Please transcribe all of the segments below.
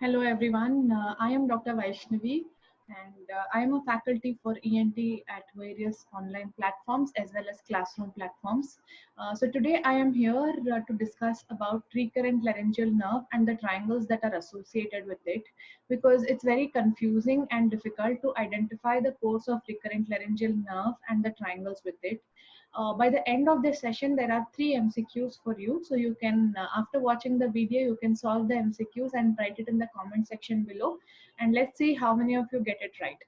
Hello everyone, I am Dr. Vaishnavi and I am a faculty for ENT at various online platforms as well as classroom platforms. So today I am here to discuss about recurrent laryngeal nerve and the triangles that are associated with it, because it's very confusing and difficult to identify the course of recurrent laryngeal nerve and the triangles with it. By the end of this session, there are 3 MCQs for you. So you can, after watching the video, you can solve the MCQs and write it in the comment section below. And let's see how many of you get it right.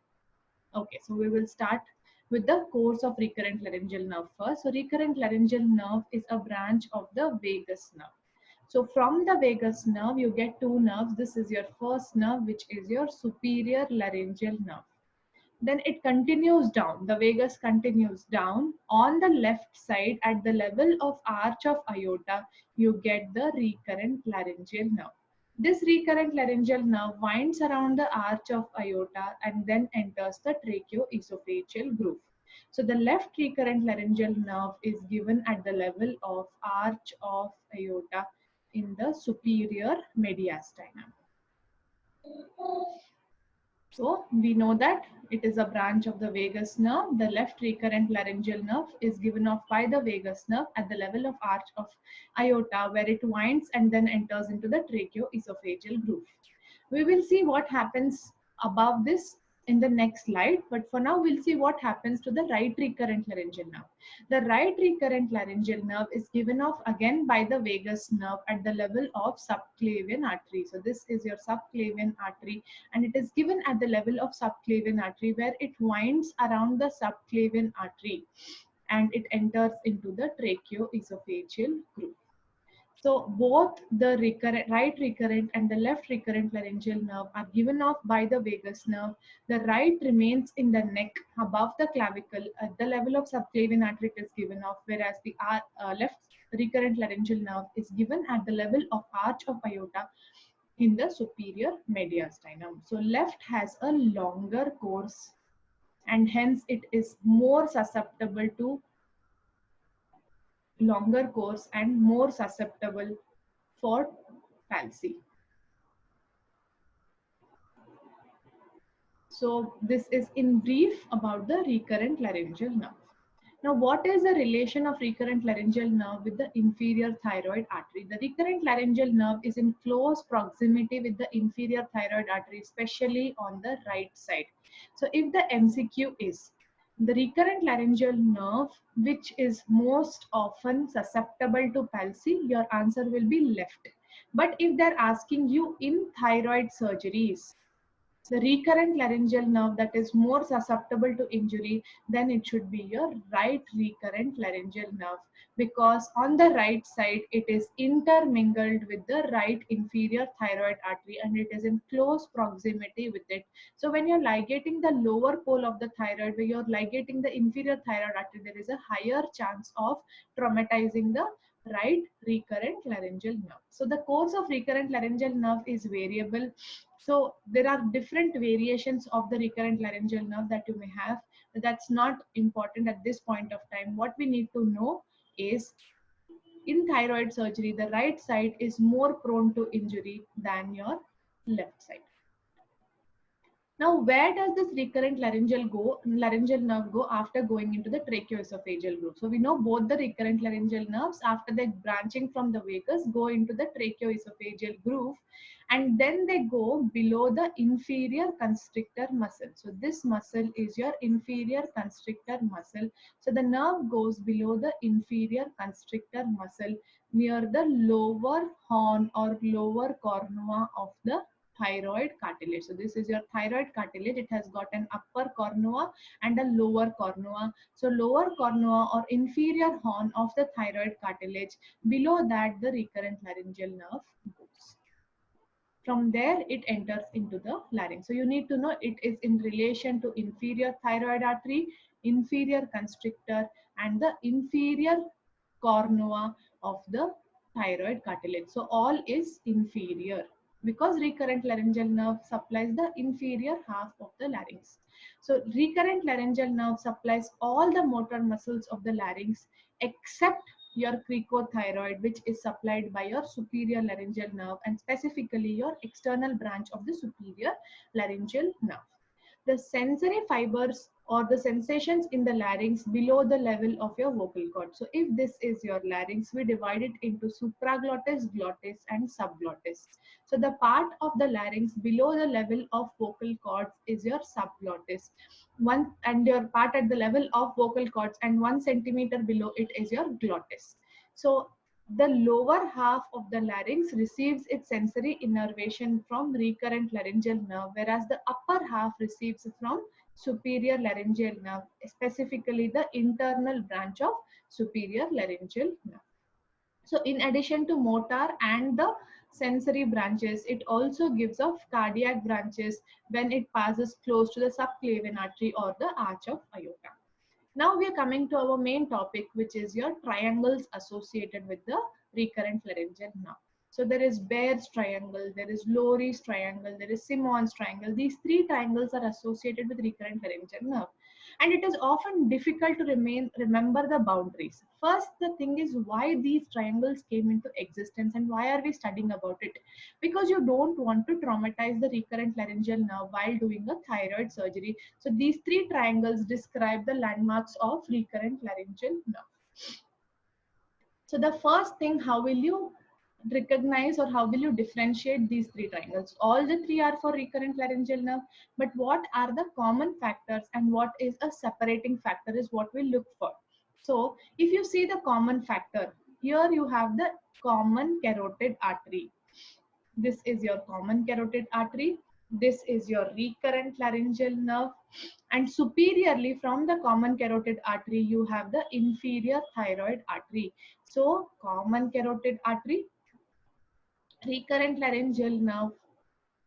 Okay, so we will start with the course of recurrent laryngeal nerve first. So recurrent laryngeal nerve is a branch of the vagus nerve. So from the vagus nerve, you get two nerves. This is your first nerve, which is your superior laryngeal nerve. Then it continues down, the vagus continues down. On the left side at the level of arch of aorta, you get the recurrent laryngeal nerve. This recurrent laryngeal nerve winds around the arch of aorta and then enters the tracheoesophageal groove. So the left recurrent laryngeal nerve is given at the level of arch of aorta in the superior mediastinum. So we know that it is a branch of the vagus nerve. The left recurrent laryngeal nerve is given off by the vagus nerve at the level of arch of aorta, where it winds and then enters into the tracheoesophageal groove. We will see what happens above this in the next slide, but for now we'll see what happens to the right recurrent laryngeal nerve. The right recurrent laryngeal nerve is given off again by the vagus nerve at the level of subclavian artery. So this is your subclavian artery, and it is given at the level of subclavian artery, where it winds around the subclavian artery and it enters into the tracheoesophageal groove. So both the right recurrent and the left recurrent laryngeal nerve are given off by the vagus nerve. The right remains in the neck above the clavicle at the level of subclavian artery it is given off, whereas the left recurrent laryngeal nerve is given at the level of arch of aorta in the superior mediastinum. So left has a longer course and hence it is more susceptible to longer course and more susceptible for palsy. So this is in brief about the recurrent laryngeal nerve. Now, what is the relation of recurrent laryngeal nerve with the inferior thyroid artery? The recurrent laryngeal nerve is in close proximity with the inferior thyroid artery, especially on the right side. So if the MCQ is the recurrent laryngeal nerve, which is most often susceptible to palsy, your answer will be left. But if they're asking you in thyroid surgeries, the recurrent laryngeal nerve that is more susceptible to injury, then it should be your right recurrent laryngeal nerve, because on the right side it is intermingled with the right inferior thyroid artery and it is in close proximity with it. So when you're ligating the lower pole of the thyroid, where you're ligating the inferior thyroid artery, there is a higher chance of traumatizing the right recurrent laryngeal nerve. So the course of recurrent laryngeal nerve is variable. So there are different variations of the recurrent laryngeal nerve that you may have, but that's not important at this point of time. What we need to know is in thyroid surgery, the right side is more prone to injury than your left side. Now, where does this recurrent laryngeal nerve go after going into the tracheoesophageal groove? So we know both the recurrent laryngeal nerves, after they branching from the vagus, go into the tracheoesophageal groove, and then they go below the inferior constrictor muscle. So this muscle is your inferior constrictor muscle. So the nerve goes below the inferior constrictor muscle near the lower horn or lower cornua of the thyroid cartilage. So this is your thyroid cartilage. It has got an upper cornua and a lower cornua. So lower cornua or inferior horn of the thyroid cartilage. Below that, the recurrent laryngeal nerve goes. From there, it enters into the larynx. So you need to know it is in relation to inferior thyroid artery, inferior constrictor, and the inferior cornua of the thyroid cartilage. So all is inferior, because recurrent laryngeal nerve supplies the inferior half of the larynx. So recurrent laryngeal nerve supplies all the motor muscles of the larynx except your cricothyroid, which is supplied by your superior laryngeal nerve and specifically your external branch of the superior laryngeal nerve. The sensory fibers or the sensations in the larynx below the level of your vocal cord. So if this is your larynx, we divide it into supraglottis, glottis and subglottis. So the part of the larynx below the level of vocal cords is your subglottis. And your part at the level of vocal cords and 1 centimeter below it is your glottis. So the lower half of the larynx receives its sensory innervation from recurrent laryngeal nerve, whereas the upper half receives from superior laryngeal nerve, specifically the internal branch of superior laryngeal nerve. So in addition to motor and the sensory branches, it also gives off cardiac branches when it passes close to the subclavian artery or the arch of aorta. Now we are coming to our main topic, which is your triangles associated with the recurrent laryngeal nerve. So there is Bair's triangle, there is Lowry's triangle, there is Simon's triangle. These three triangles are associated with recurrent laryngeal nerve. And it is often difficult to remember the boundaries. First, the thing is why these triangles came into existence and why are we studying about it? Because you don't want to traumatize the recurrent laryngeal nerve while doing a thyroid surgery. So these three triangles describe the landmarks of recurrent laryngeal nerve. So the first thing, how will you recognize or how will you differentiate these three triangles? All the three are for recurrent laryngeal nerve, but what are the common factors and what is a separating factor is what we look for. So if you see the common factor, here you have the common carotid artery. This is your common carotid artery. This is your recurrent laryngeal nerve. And superiorly from the common carotid artery, you have the inferior thyroid artery. So common carotid artery, recurrent laryngeal nerve,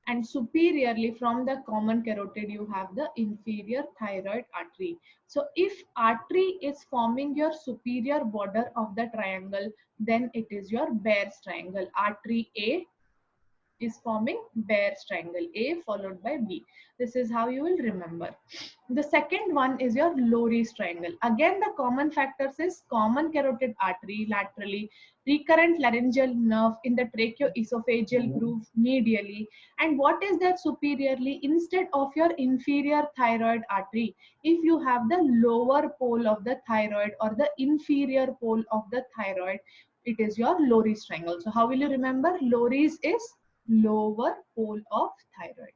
and superiorly from the common carotid, you have the inferior thyroid artery. So if artery is forming your superior border of the triangle, then it is your Bair's triangle. Artery A is forming Bair's triangle, A followed by B. This is how you will remember. The second one is your Lowry's triangle. Again, the common factors is common carotid artery laterally, recurrent laryngeal nerve in the tracheoesophageal groove medially, and what is that superiorly instead of your inferior thyroid artery? If you have the lower pole of the thyroid or the inferior pole of the thyroid, it is your Lowry's triangle. So how will you remember? Lowry's is lower pole of thyroid.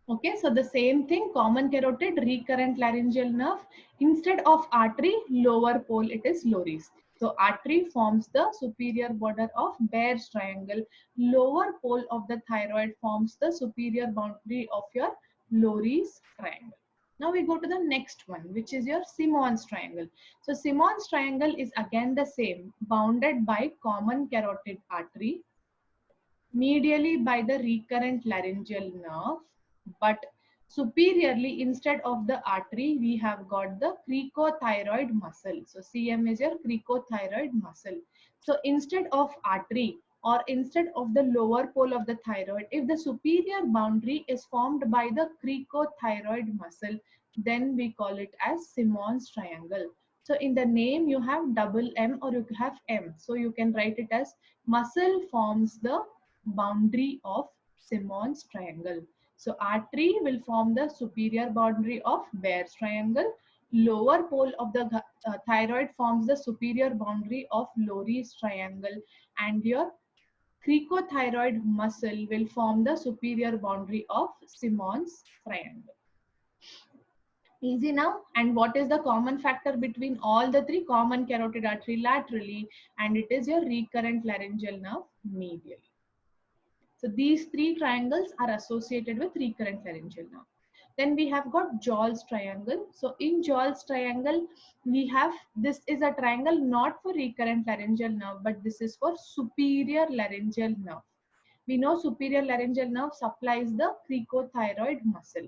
Okay, so the same thing, common carotid, recurrent laryngeal nerve, instead of artery, lower pole, it is Lowry's. So artery forms the superior border of Bair's triangle. Lower pole of the thyroid forms the superior boundary of your Lowry's triangle. Now we go to the next one, which is your Simon's triangle. So Simon's triangle is again the same, bounded by common carotid artery, medially by the recurrent laryngeal nerve, but superiorly instead of the artery, we have got the cricothyroid muscle. So CM is your cricothyroid muscle. So instead of artery or instead of the lower pole of the thyroid, if the superior boundary is formed by the cricothyroid muscle, then we call it as Simon's triangle. So in the name you have double M or you have M. So you can write it as muscle forms the boundary of Simon's triangle. So artery will form the superior boundary of Bair's triangle. Lower pole of the thyroid forms the superior boundary of Lowry's triangle, and your cricothyroid muscle will form the superior boundary of Simon's triangle. Easy now. And what is the common factor between all the three? Common carotid artery laterally, and it is your recurrent laryngeal nerve medially. So these three triangles are associated with recurrent laryngeal nerve. Then we have got Joll's triangle. So in Joll's triangle, we have, this is a triangle not for recurrent laryngeal nerve, but this is for superior laryngeal nerve. We know superior laryngeal nerve supplies the cricothyroid muscle.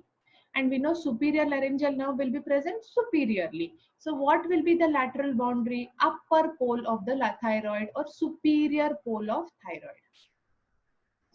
And we know superior laryngeal nerve will be present superiorly. So what will be the lateral boundary? Upper pole of the thyroid or superior pole of thyroid.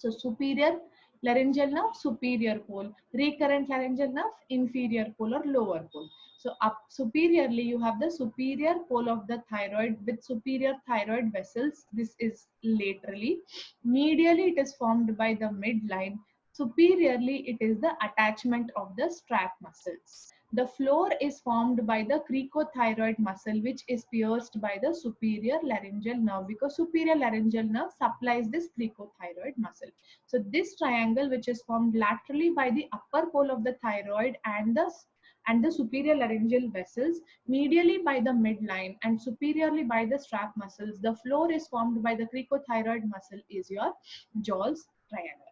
So superior laryngeal nerve, superior pole. Recurrent laryngeal nerve, inferior pole or lower pole. So up superiorly, you have the superior pole of the thyroid with superior thyroid vessels. This is laterally. Medially, it is formed by the midline. Superiorly, it is the attachment of the strap muscles. The floor is formed by the cricothyroid muscle, which is pierced by the superior laryngeal nerve, because superior laryngeal nerve supplies this cricothyroid muscle. So this triangle, which is formed laterally by the upper pole of the thyroid and the superior laryngeal vessels, medially by the midline and superiorly by the strap muscles, the floor is formed by the cricothyroid muscle, is your Joll's triangle.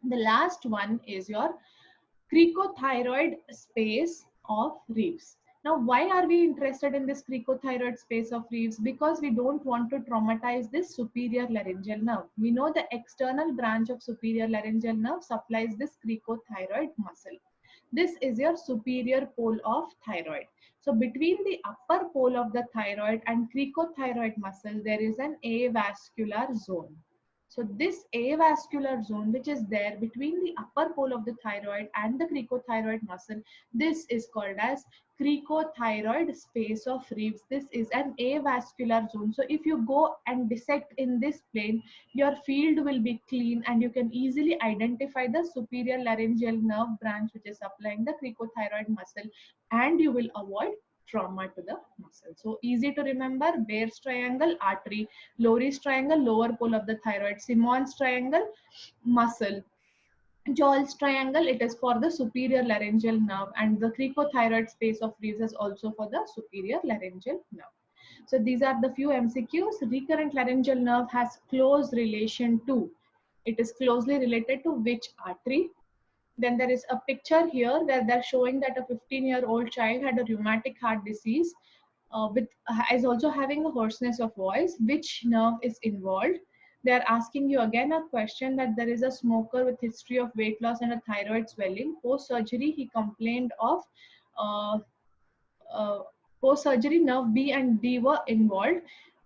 The last one is your cricothyroid space of Reeves. Now, why are we interested in this cricothyroid space of Reeves? Because we don't want to traumatize this superior laryngeal nerve. We know the external branch of superior laryngeal nerve supplies this cricothyroid muscle. This is your superior pole of thyroid. So between the upper pole of the thyroid and cricothyroid muscle, there is an avascular zone. So this avascular zone, which is there between the upper pole of the thyroid and the cricothyroid muscle, this is called as cricothyroid space of Reeves. This is an avascular zone. So if you go and dissect in this plane, your field will be clean and you can easily identify the superior laryngeal nerve branch which is supplying the cricothyroid muscle, and you will avoid trauma to the muscle. So easy to remember: Bair's triangle, artery; Lowry's triangle, lower pole of the thyroid; Simon's triangle, muscle; Joll's triangle, it is for the superior laryngeal nerve; and the cricothyroid space of Reeves is also for the superior laryngeal nerve. So these are the few MCQs. Recurrent laryngeal nerve has close relation to, it is closely related to which artery? Then there is a picture here where they're showing that a 15-year-old child had a rheumatic heart disease with is also having a hoarseness of voice. Which nerve is involved? They are asking you again a question that there is a smoker with history of weight loss and a thyroid swelling. Post surgery, he complained of uh, uh, post surgery nerve B and D were involved.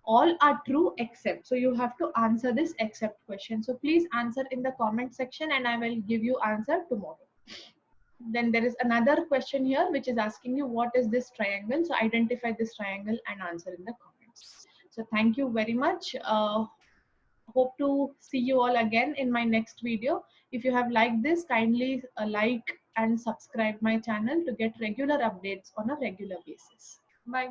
All are true except. So you have to answer this except question. So please answer in the comment section and I will give you answer tomorrow. Then there is another question here which is asking you what is this triangle. So identify this triangle and answer in the comments. So thank you very much. Hope to see you all again in my next video. If you have liked this, kindly like and subscribe my channel to get regular updates on a regular basis. Bye.